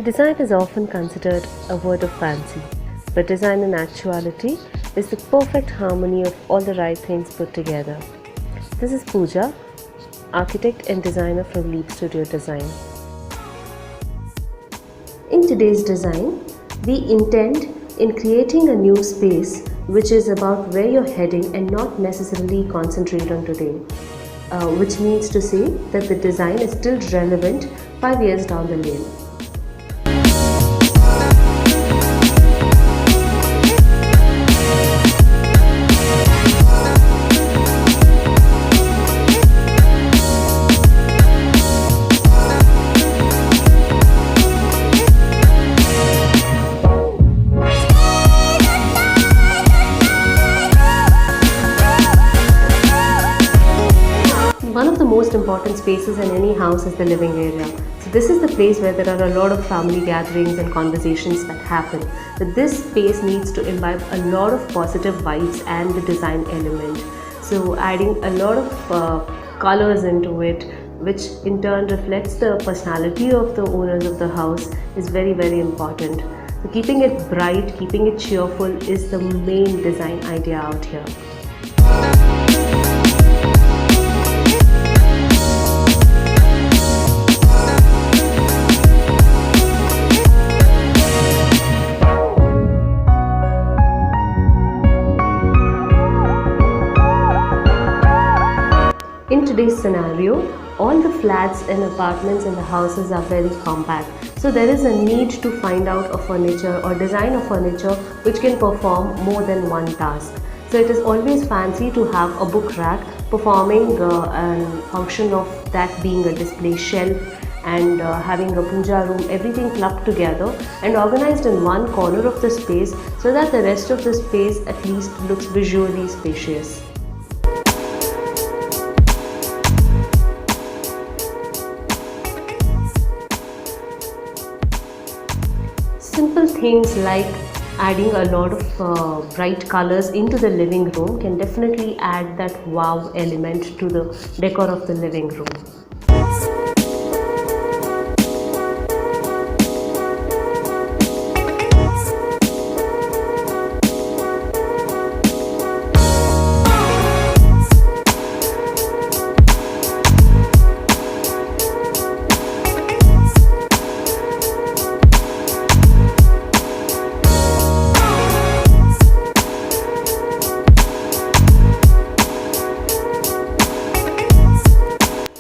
Design is often considered a word of fancy, but design in actuality is the perfect harmony of all the right things put together. This is Puja, architect and designer from LeapStudio Design. In today's design, we intend in creating a new space which is about where you're heading and not necessarily concentrate on today. Which means to say that the design is still relevant 5 years down the lane. One of the most important spaces in any house is the living area. So this is the place where there are a lot of family gatherings and conversations that happen. But this space needs to imbibe a lot of positive vibes and the design element. So adding a lot of colors into it, which in turn reflects the personality of the owners of the house, is very, very important. So keeping it bright, keeping it cheerful is the main design idea out here. In today's scenario, all the flats and apartments and the houses are very compact. So there is a need to find out a furniture or design a furniture which can perform more than one task. So it is always fancy to have a book rack performing a function of that being a display shelf and having a puja room, everything clubbed together and organized in one corner of the space so that the rest of the space at least looks visually spacious. Simple things like adding a lot of bright colors into the living room can definitely add that wow element to the decor of the living room.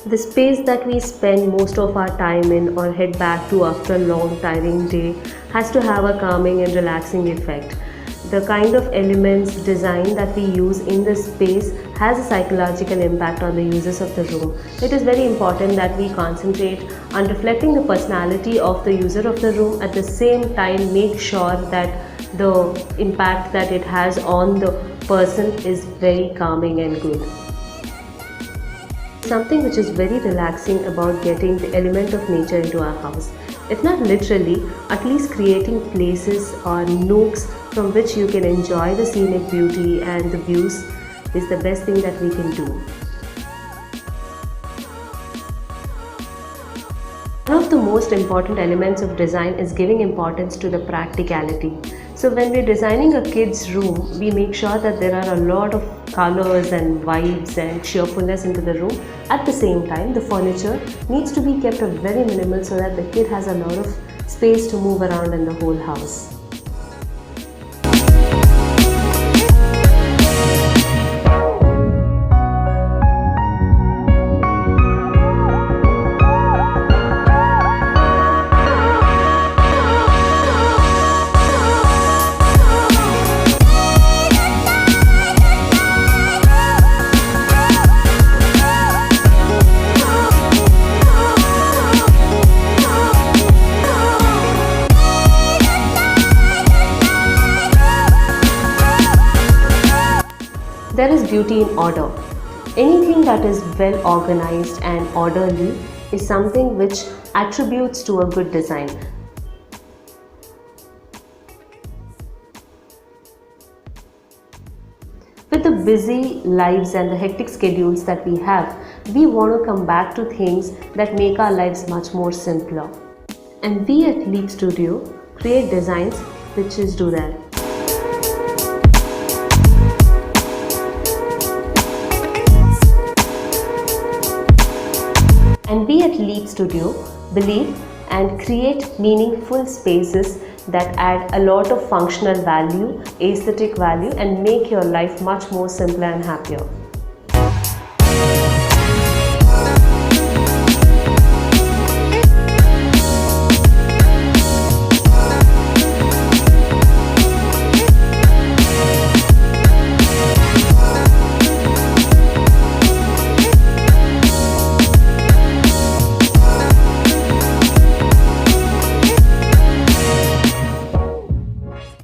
The space that we spend most of our time in or head back to after a long tiring day has to have a calming and relaxing effect. The kind of elements, design that we use in the space has a psychological impact on the users of the room. It is very important that we concentrate on reflecting the personality of the user of the room, at the same time make sure that the impact that it has on the person is very calming and good. Something which is very relaxing about getting the element of nature into our house. If not literally, at least creating places or nooks from which you can enjoy the scenic beauty and the views is the best thing that we can do. One of the most important elements of design is giving importance to the practicality. So when we're designing a kid's room, we make sure that there are a lot of colors and vibes and cheerfulness into the room. At the same time, the furniture needs to be kept very minimal so that the kid has a lot of space to move around in the whole house. There is beauty in order. Anything that is well organized and orderly is something which attributes to a good design. With the busy lives and the hectic schedules that we have, we want to come back to things that make our lives much more simpler. And we at LeapStudio create designs which just do that. And we at LeapStudio believe and create meaningful spaces that add a lot of functional value, aesthetic value, and make your life much more simpler and happier.